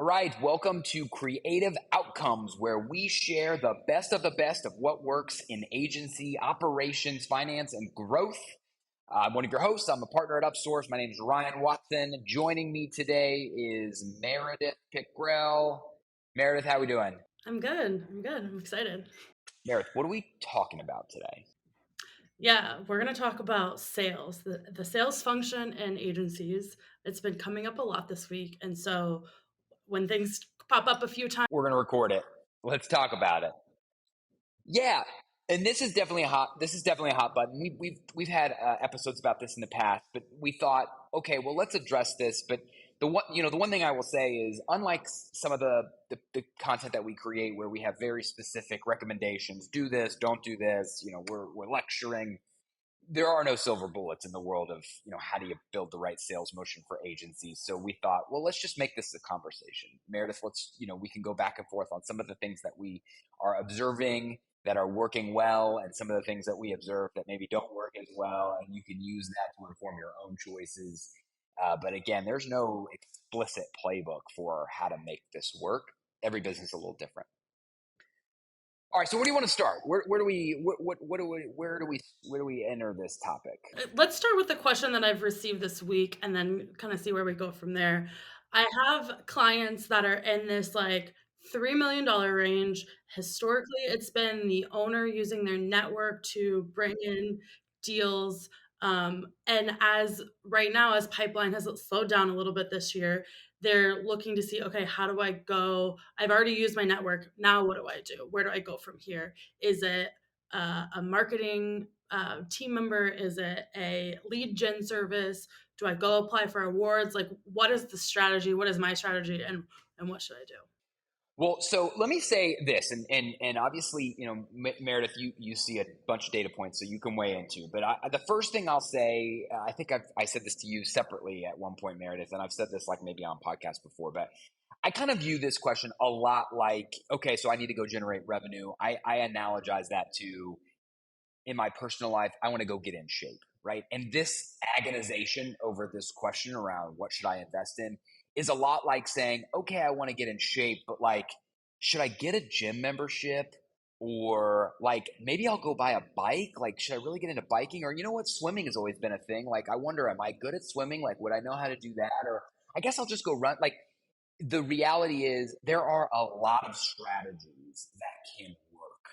All right, welcome to Creative Outcomes, where we share the best of what works in agency, operations, finance, and growth. I'm one of your hosts. I'm a partner at Outsourced. My name is Ryan Watson. Joining me today is Meredith Pickrell. Meredith, how are we doing? I'm good. I'm excited. Meredith, what are we talking about today? Yeah, we're going to talk about sales, the sales function in agencies. It's been coming up a lot this week. And so when things pop up a few times, We're going to record it. Let's talk about it. Yeah, and this is definitely a hot button. We've had episodes about this in the past, but we thought, okay, well, let's address this. But the one thing I will say is, unlike some of the content that we create, where we have very specific recommendations, do this, don't do this. We're lecturing. There are no silver bullets in the world of how do you build the right sales motion for agencies. So we thought, well, let's just make this a conversation. Meredith, let's we can go back and forth on some of the things that we are observing that are working well, and some of the things that we observe that maybe don't work as well, and you can use that to inform your own choices. But again, there's no explicit playbook for how to make this work. Every business is a little different. All right, so where do you want to start? Where do we enter this topic? let's start with the question that I've received this week and then kind of see where we go from there. I have clients that are in this like $3 million range. Historically, it's been the owner using their network to bring in deals. And as right now, as pipeline has slowed down a little bit this year, they're looking to see, okay, how do I go? I've already used my network. Now, what do I do? Where do I go from here? Is it a marketing team member? Is it a lead gen service? Do I go apply for awards? Like, what is the strategy? What is my strategy? And what should I do? Well, so let me say this, and obviously, Meredith, you see a bunch of data points, so you can weigh into. But the first thing I'll say, I think I said this to you separately at one point, Meredith, and I've said this like maybe on podcasts before, but I kind of view this question a lot like, okay, so I need to go generate revenue. I analogize that to, in my personal life, I want to go get in shape, right? And this agonization over this question around what should I invest in is a lot like saying, okay, I want to get in shape, but like, should I get a gym membership? Or like, maybe I'll go buy a bike. Like, should I really get into biking? Or, you know what? Swimming has always been a thing. Like, I wonder, am I good at swimming? Like, would I know how to do that? Or I guess I'll just go run. Like, the reality is there are a lot of strategies that can work.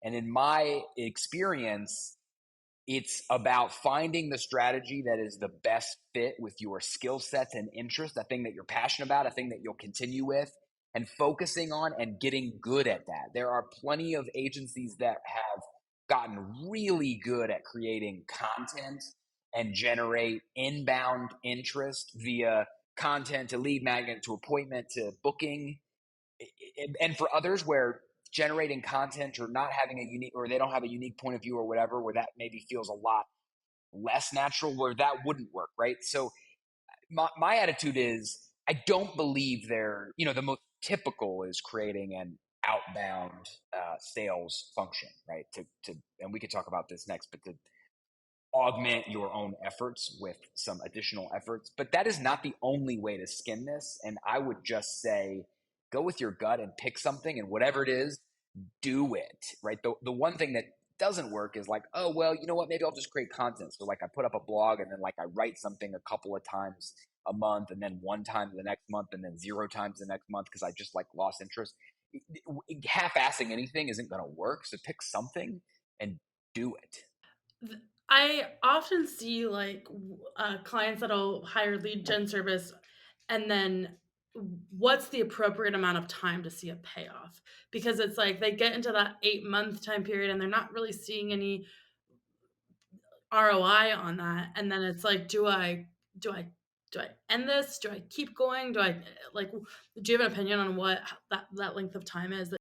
And in my experience, it's about finding the strategy that is the best fit with your skill sets and interests, a thing that you're passionate about, a thing that you'll continue with, and focusing on and getting good at that. There are plenty of agencies that have gotten really good at creating content and generate inbound interest via content to lead magnet to appointment to booking. And for others where generating content or not having a unique, or they don't have a unique point of view or whatever, where that maybe feels a lot less natural, where that wouldn't work, right? So my attitude is, I don't believe the most typical is creating an outbound sales function, right? And we could talk about this next, but to augment your own efforts with some additional efforts. But that is not the only way to skin this. And I would just say, go with your gut and pick something, and whatever it is, do it, right? The one thing that doesn't work is like, oh, well, you know what? Maybe I'll just create content. So like I put up a blog, and then like I write something a couple of times a month, and then one time the next month, and then 0 times the next month because I just like lost interest. Half-assing anything isn't going to work. So pick something and do it. I often see like clients that'll hire lead gen service, and then what's the appropriate amount of time to see a payoff? Because it's like they get into that 8 month time period and they're not really seeing any ROI on that. And then it's like, do I do I end this? Do I keep going? Do I like do you have an opinion on what that length of time is?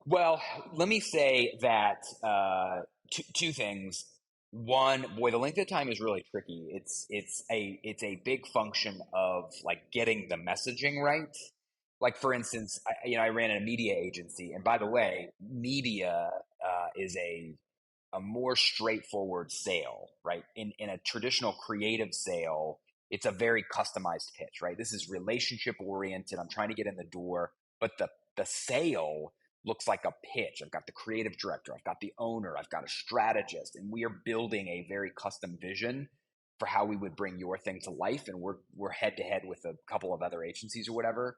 Well, let me say that two things. One, boy, the length of time is really tricky. It's a big function of like getting the messaging right. Like for instance, I ran a media agency, and by the way, media is a more straightforward sale, right? In a traditional creative sale, it's a very customized pitch, right? This is relationship oriented. I'm trying to get in the door, but the sale looks like a pitch. I've got the creative director, I've got the owner, I've got a strategist, and we are building a very custom vision for how we would bring your thing to life. And we're head to head with a couple of other agencies or whatever.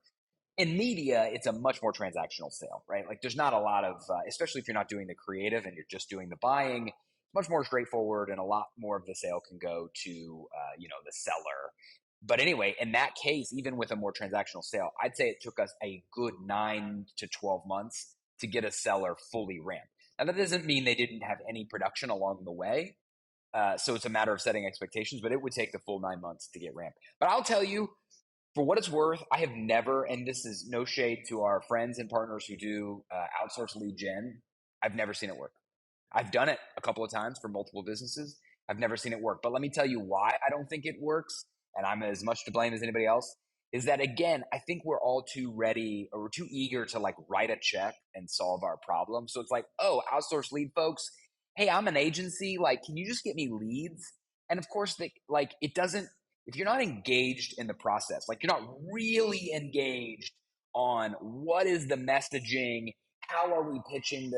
In media, it's a much more transactional sale, right? Like there's not a lot of, especially if you're not doing the creative and you're just doing the buying, it's much more straightforward, and a lot more of the sale can go to, the seller. But anyway, in that case, even with a more transactional sale, I'd say it took us a good 9 to 12 months to get a seller fully ramped. Now, that doesn't mean they didn't have any production along the way. So it's a matter of setting expectations, but it would take the full 9 months to get ramped. But I'll tell you, for what it's worth, I have never, and this is no shade to our friends and partners who do outsource lead gen, I've never seen it work. I've done it a couple of times for multiple businesses. I've never seen it work. But let me tell you why I don't think it works, and I'm as much to blame as anybody else, is that, again, I think we're all too ready, or we're too eager to like write a check and solve our problem. So it's like, oh, outsource lead folks, hey, I'm an agency, like, can you just get me leads? And of course, it doesn't, if you're not engaged in the process, like you're not really engaged on what is the messaging, how are we pitching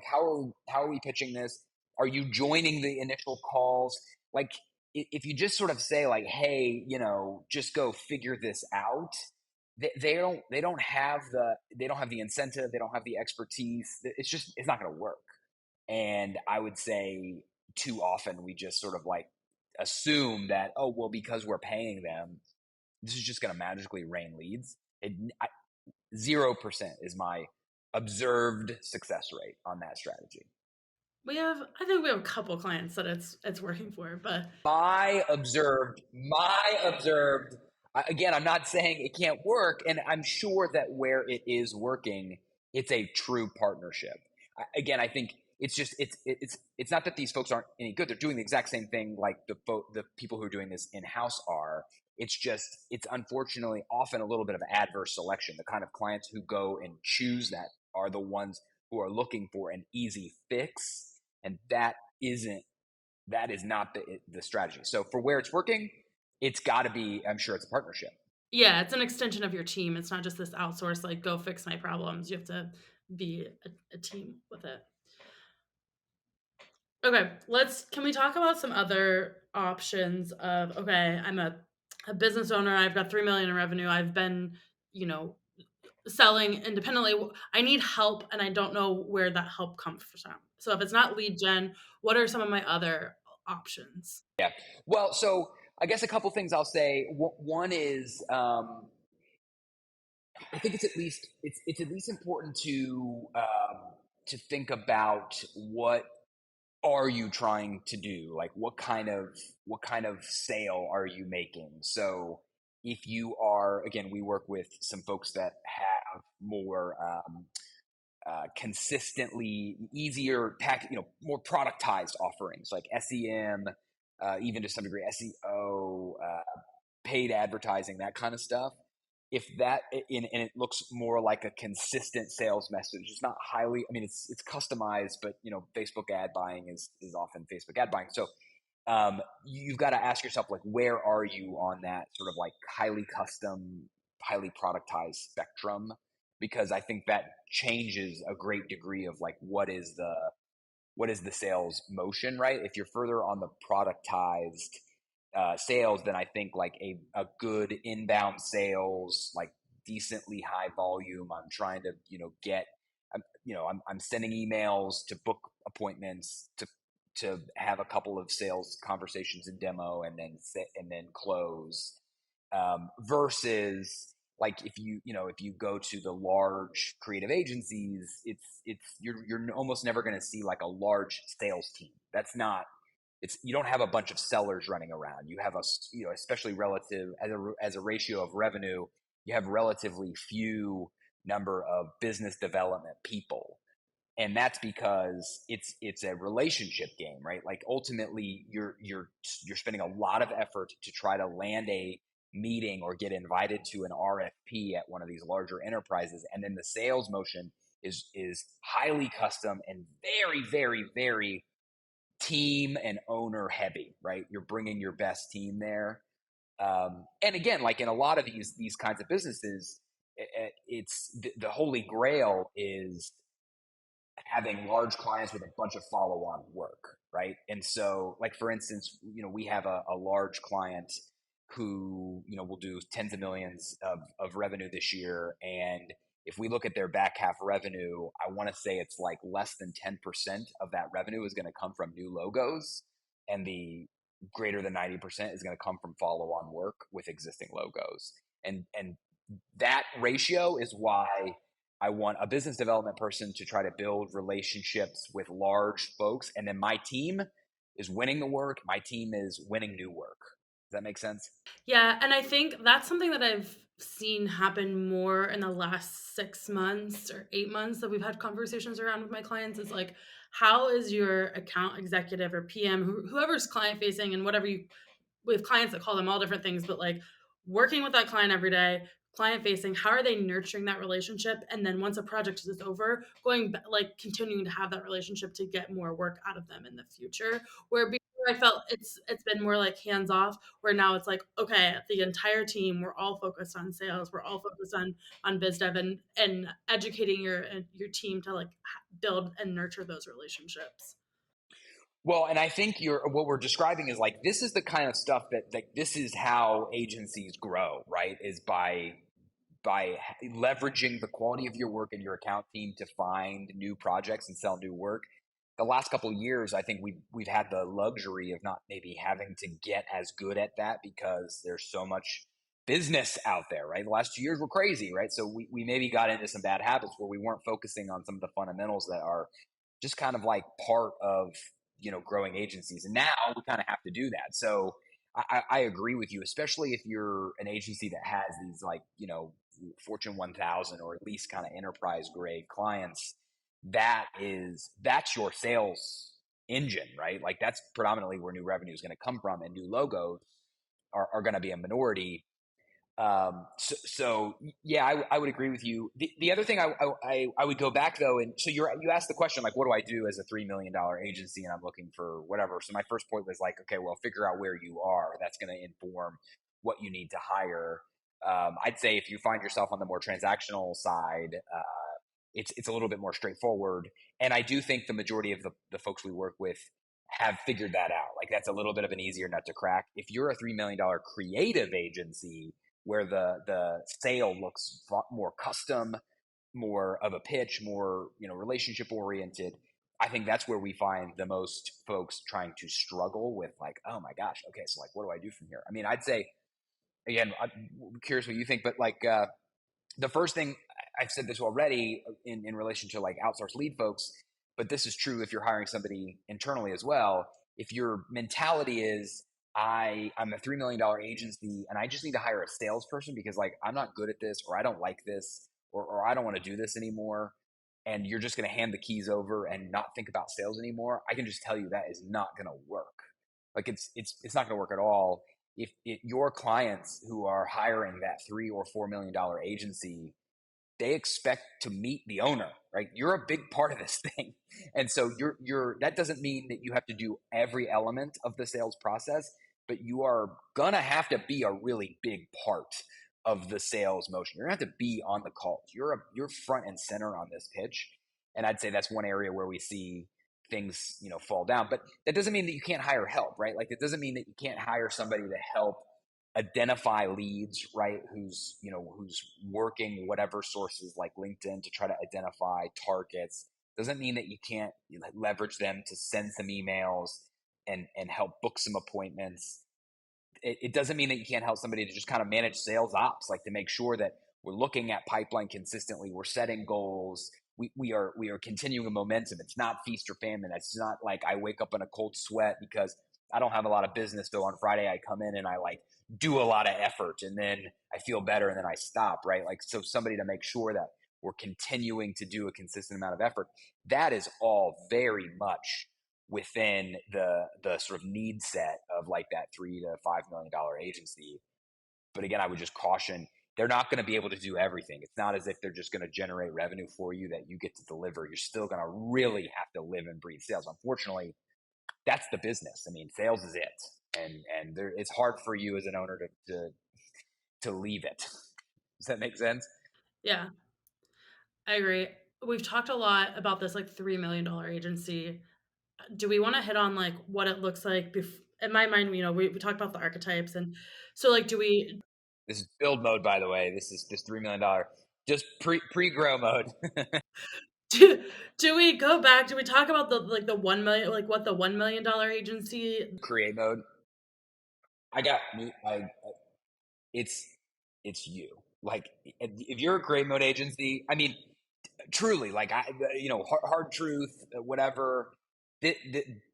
how are we pitching this? Are you joining the initial calls? Like if you just sort of say like, hey, just go figure this out, they don't have the incentive, they don't have the expertise. It's not going to work. And I would say too often we just sort of like assume that, oh, well, because we're paying them, this is just going to magically rain leads. 0% is my observed success rate on that strategy. I think we have a couple clients that it's working for, but My observed, again, I'm not saying it can't work. And I'm sure that where it is working, it's a true partnership. Again, I think it's not that these folks aren't any good. They're doing the exact same thing like the people who are doing this in-house are. It's unfortunately often a little bit of adverse selection. The kind of clients who go and choose that are the ones who are looking for an easy fix. And that is not the strategy. So for where it's working, it's got to be, I'm sure it's a partnership. yeah, it's an extension of your team. It's not just this outsource, like go fix my problems. You have to be a team with it. Okay, can we talk about some other options of, okay, I'm a business owner, I've got 3 million in revenue, I've been, selling independently. I need help and I don't know where that help comes from. So if it's not lead gen, what are some of my other options? Yeah. Well, so I guess a couple things I'll say. One is, I think it's at least important to think about what are you trying to do? Like what kind of sale are you making? So if you are, again, we work with some folks that have more consistently easier more productized offerings like SEM, even to some degree SEO, paid advertising, that kind of stuff. If that and it looks more like a consistent sales message, it's not highly, I mean, it's customized, but Facebook ad buying is often Facebook ad buying. So you've got to ask yourself, like, where are you on that sort of like highly custom, highly productized spectrum? Because I think that changes a great degree of like what is the sales motion, right? If you're further on the productized sales, then I think like a good inbound sales, like decently high volume. I'm trying to I'm sending emails to book appointments to have a couple of sales conversations and demo and then close, versus like if you go to the large creative agencies, you're almost never going to see like a large sales team. That's not, you don't have a bunch of sellers running around. You have especially relative as a ratio of revenue, you have relatively few number of business development people. And that's because it's a relationship game, right? Like ultimately you're spending a lot of effort to try to land a meeting or get invited to an RFP at one of these larger enterprises. And then the sales motion is highly custom and very, very, very team and owner heavy, right? You're bringing your best team there. And again, like in a lot of these kinds of businesses, it's the holy grail is having large clients with a bunch of follow-on work, right? And so, like for instance, we have a large client who will do tens of millions of revenue this year, and if we look at their back half revenue, I want to say it's like less than 10% of that revenue is going to come from new logos, and the greater than 90% is going to come from follow-on work with existing logos. And that ratio is why I want a business development person to try to build relationships with large folks. And then my team is winning the work. My team is winning new work. Does that make sense? Yeah, and I think that's something that I've seen happen more in the last 6 months or 8 months that we've had conversations around with my clients is like, how is your account executive or PM, whoever's client facing and whatever you we have clients that call them all different things, but like working with that client every day, client facing, how are they nurturing that relationship? And then once a project is over, like continuing to have that relationship to get more work out of them in the future. Where before I felt it's been more like hands off, where now it's like, okay, the entire team, we're all focused on sales, we're all focused on biz dev and educating your team to like build and nurture those relationships. Well, and I think what we're describing is like this is the kind of stuff that like this is how agencies grow, right? Is by leveraging the quality of your work and your account team to find new projects and sell new work. The last couple of years, I think we've had the luxury of not maybe having to get as good at that because there's so much business out there, right? The last 2 years were crazy, right? So we maybe got into some bad habits where we weren't focusing on some of the fundamentals that are just kind of like part of growing agencies. And now we kind of have to do that. So I agree with you, especially if you're an agency that has these like Fortune 1000 or at least kind of enterprise grade clients. That's your sales engine, right? Like that's predominantly where new revenue is going to come from, and new logos are going to be a minority. So yeah, I would agree with you. The other thing I would go back though, and so you asked the question like, what do I do as a $3 million agency, and I'm looking for whatever. So my first point was like, okay, well, figure out where you are. That's going to inform what you need to hire. I'd say if you find yourself on the more transactional side, it's a little bit more straightforward. And I do think the majority of the folks we work with have figured that out. Like that's a little bit of an easier nut to crack. If you're a $3 million creative agency where the sale looks more custom, more of a pitch, more relationship oriented, I think that's where we find the most folks trying to struggle with like, oh my gosh, okay, so like what do I do from here? I mean, I'd say again, I'm curious what you think, but like the first thing, I've said this already in relation to like outsourced lead folks, but this is true if you're hiring somebody internally as well. If your mentality is I'm a $3 million agency and I just need to hire a salesperson because like I'm not good at this, or I don't like this, or I don't want to do this anymore, and you're just going to hand the keys over and not think about sales anymore, I can just tell you that is not going to work. Like it's not going to work at all. If your clients who are hiring that $3 or $4 million agency, they expect to meet the owner, right? You're a big part of this thing. And so that doesn't mean that you have to do every element of the sales process, but you are gonna have to be a really big part of the sales motion. You're gonna have to be on the calls. You're front and center on this pitch. And I'd say that's one area where we see things, fall down. But that doesn't mean that you can't hire help, right? Like it doesn't mean that you can't hire somebody to help identify leads, right? Who's working whatever sources like LinkedIn to try to identify targets. Doesn't mean that you can't leverage them to send some emails and help book some appointments. It doesn't mean that you can't help somebody to just kind of manage sales ops, like to make sure that we're looking at pipeline consistently, we're setting goals, we are continuing a momentum. It's not feast or famine. It's not like I wake up in a cold sweat because I don't have a lot of business. So on Friday I come in and I like do a lot of effort and then I feel better and then I stop, right? Like, so somebody to make sure that we're continuing to do a consistent amount of effort. That is all very much within the sort of need set of like that $3 to $5 million agency. But again, I would just caution, they're not going to be able to do everything. It's not as if they're just going to generate revenue for you that you get to deliver. You're still going to really have to live and breathe sales. Unfortunately, that's the business. I mean, sales is it. and there, it's hard for you as an owner to leave it. Does that make sense? Yeah, I agree. We've talked a lot about this like $3 million agency. Do we want to hit on like what it looks like? In my mind, we talked about the archetypes, and so like, do we This is build mode, by the way. This is just $3 million, just pre grow mode. do, do we go back? Do we talk about the 1 million, like what the $1 million agency? Create mode. I got me. It's it's you. Like if you're a create mode agency, I mean, truly, like hard truth, whatever. The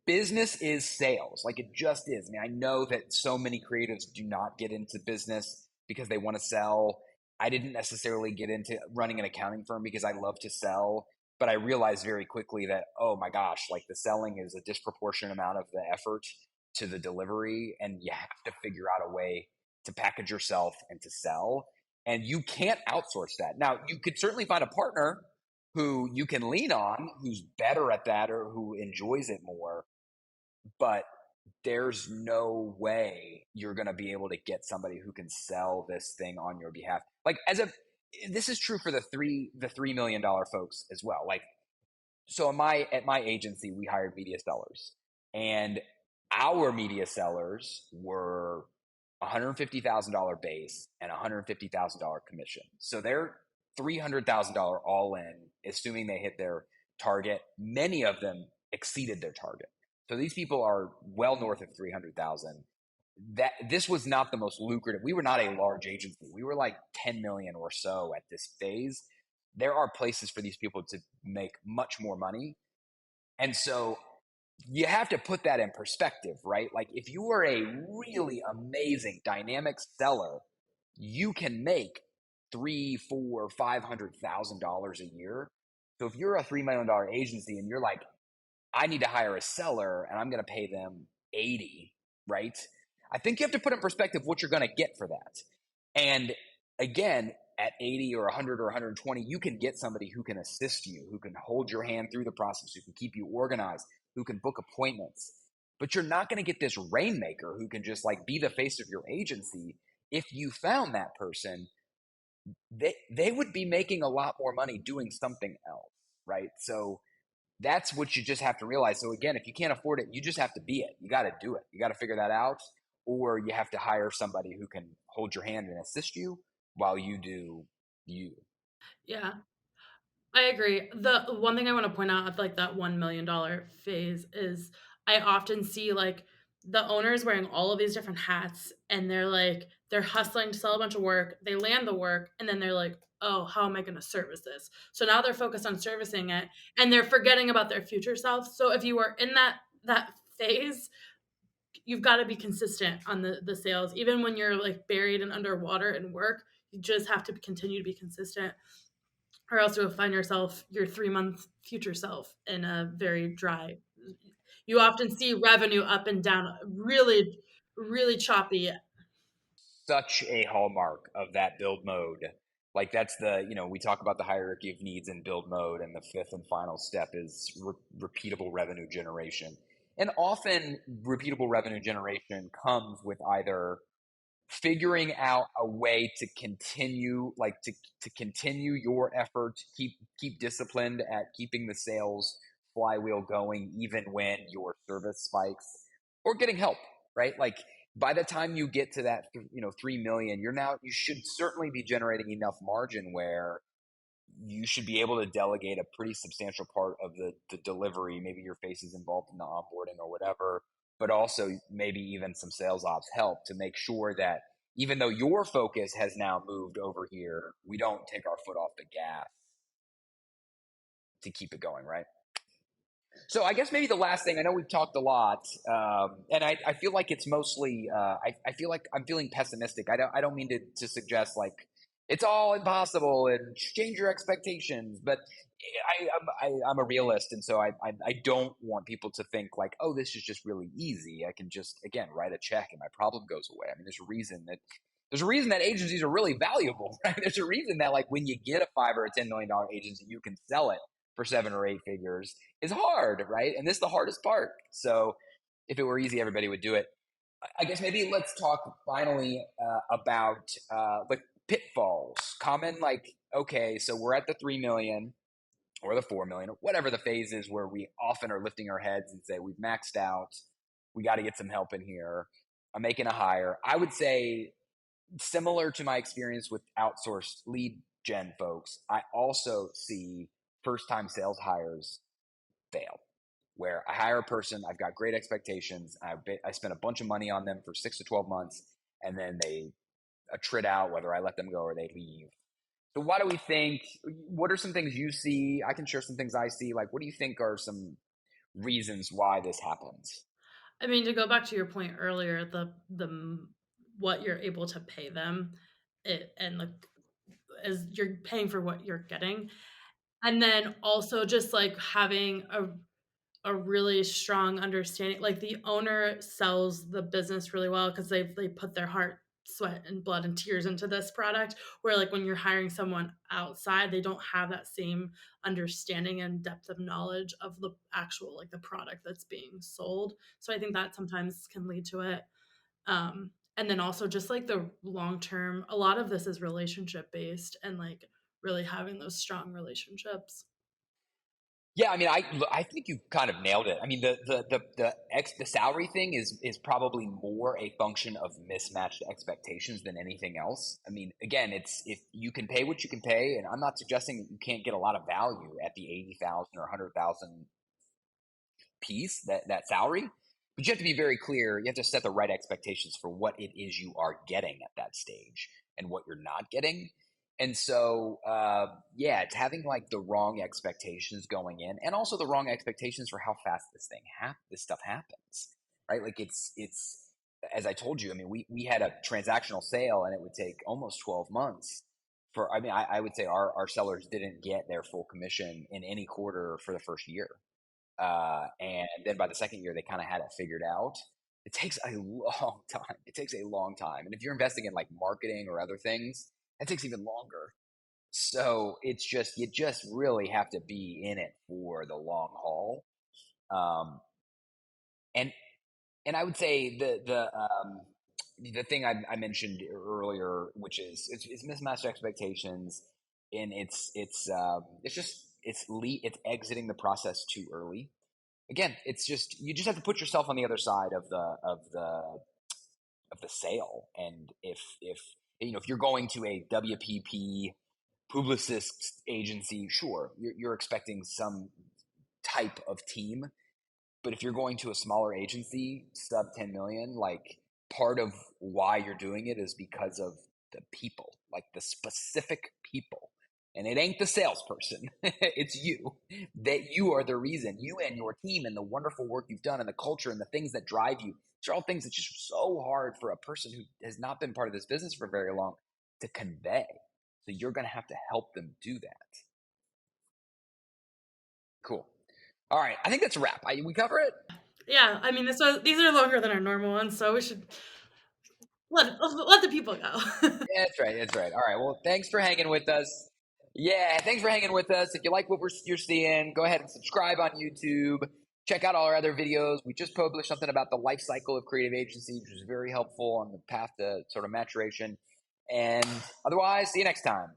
business is sales, like it just is. I mean, I know that so many creatives do not get into business because they want to sell. I didn't necessarily get into running an accounting firm because I love to sell, but I realized very quickly that, oh my gosh, like the selling is a disproportionate amount of the effort to the delivery, and you have to figure out a way to package yourself and to sell. And you can't outsource that. Now, you could certainly find a partner who you can lean on, who's better at that or who enjoys it more, but there's no way you're going to be able to get somebody who can sell this thing on your behalf. Like this is true for the $3 million folks as well. Like, so at my agency, we hired media sellers, and our media sellers were $150,000 base and $150,000 commission. So they're $300,000 all in, assuming they hit their target. Many of them exceeded their target. So these people are well north of 300,000. That this was not the most lucrative. We were not a large agency. We were like 10 million or so at this phase. There are places for these people to make much more money. And so you have to put that in perspective, right? Like if you are a really amazing dynamic seller, you can make three, four, $500,000 a year. So if you're a $3 million agency and you're like, I need to hire a seller and I'm going to pay them 80, right? I think you have to put in perspective what you're going to get for that. And again, at 80 or 100 or 120, you can get somebody who can assist you, who can hold your hand through the process, who can keep you organized, who can book appointments. But you're not going to get this rainmaker who can just like be the face of your agency. If you found that person, they would be making a lot more money doing something else, right? So that's what you just have to realize. So again, if you can't afford it, you just have to be it. You got to do it. You got to figure that out, or you have to hire somebody who can hold your hand and assist you while you do you. Yeah, I agree. The one thing I want to point out of like that $1 million phase is I often see like the owners wearing all of these different hats, and they're hustling to sell a bunch of work. They land the work, and then they're like, oh, how am I going to service this? So now they're focused on servicing it, and they're forgetting about their future self. So if you are in that phase, you've got to be consistent on the sales, even when you're like buried and underwater in work. You just have to continue to be consistent, or else you'll find yourself your 3 month future self in a very dry. You often see revenue up and down, really, really choppy. Such a hallmark of that build mode. Like that's we talk about the hierarchy of needs in build mode, and the fifth and final step is repeatable revenue generation. And often repeatable revenue generation comes with either figuring out a way to continue, like to continue your efforts, keep disciplined at keeping the sales flywheel going even when your service spikes, or getting help, right? Like by the time you get to that 3 million, you should certainly be generating enough margin where you should be able to delegate a pretty substantial part of the delivery. Maybe your face is involved in the onboarding or whatever, but also maybe even some sales ops help to make sure that even though your focus has now moved over here, we don't take our foot off the gas to keep it going, right? So I guess maybe the last thing, I know we've talked a lot, and I feel like it's mostly, I feel like I'm feeling pessimistic. I don't mean to suggest like it's all impossible and change your expectations, but I'm a realist, and so I don't want people to think like, oh, this is just really easy. I can just again write a check and my problem goes away. I mean, there's a reason that agencies are really valuable, right? There's a reason that like when you get a $5 or a $10 million agency, you can sell it for 7 or 8 figures is hard, right? And this is the hardest part. So if it were easy, everybody would do it. I guess maybe let's talk finally about like pitfalls. Common, like, okay, so we're at the 3 million or the 4 million or whatever the phase is where we often are lifting our heads and say we've maxed out. We got to get some help in here. I'm making a hire. I would say similar to my experience with outsourced lead gen folks, I also see first time sales hires fail, where I hire a person, I've got great expectations, I spend a bunch of money on them for 6 to 12 months, and then they attrit out, whether I let them go or they leave. So why do we think, what are some things you see? I can share some things I see. Like, what do you think are some reasons why this happens? I mean, to go back to your point earlier, what you're able to pay them, it and like as you're paying for what you're getting, and then also just like having a really strong understanding. Like the owner sells the business really well because they put their heart, sweat, and blood and tears into this product. Where like when you're hiring someone outside, they don't have that same understanding and depth of knowledge of the actual like the product that's being sold. So I think that sometimes can lead to it. And then also just like the long term, a lot of this is relationship based and like really having those strong relationships. Yeah, I mean, I think you kind of nailed it. I mean, the salary thing is probably more a function of mismatched expectations than anything else. I mean, again, it's if you can pay what you can pay, and I'm not suggesting that you can't get a lot of value at the 80,000 or 100,000 piece, that salary, but you have to be very clear. You have to set the right expectations for what it is you are getting at that stage and what you're not getting. And so, yeah, it's having like the wrong expectations going in, and also the wrong expectations for how fast this stuff happens, right? Like it's as I told you. I mean, we had a transactional sale, and it would take almost 12 months for. I mean, I would say our sellers didn't get their full commission in any quarter for the first year, and then by the second year, they kind of had it figured out. It takes a long time. It takes a long time. And if you're investing in like marketing or other things, that takes even longer. So it's just, you just really have to be in it for the long haul. Um, and, and I would say the thing I mentioned earlier, which is it's mismatched expectations, and it's just, it's exiting the process too early. Again, it's just, you just have to put yourself on the other side of the sale. And if if you're going to a WPP publicist agency, sure, you're expecting some type of team. But if you're going to a smaller agency, sub 10 million, like, part of why you're doing it is because of the people, like the specific people. And it ain't the salesperson, it's you. That you are the reason, you and your team, and the wonderful work you've done, and the culture, and the things that drive you. These are all things that just so hard for a person who has not been part of this business for very long to convey. So you're going to have to help them do that. Cool. All right. I think that's a wrap. We cover it. Yeah, I mean, these are longer than our normal ones, so we should let the people go. Yeah, that's right. That's right. All right. Well, thanks for hanging with us. Yeah, thanks for hanging with us. If you like what you're seeing, go ahead and subscribe on YouTube. Check out all our other videos. We just published something about the life cycle of creative agency, which is very helpful on the path to sort of maturation. And otherwise, see you next time.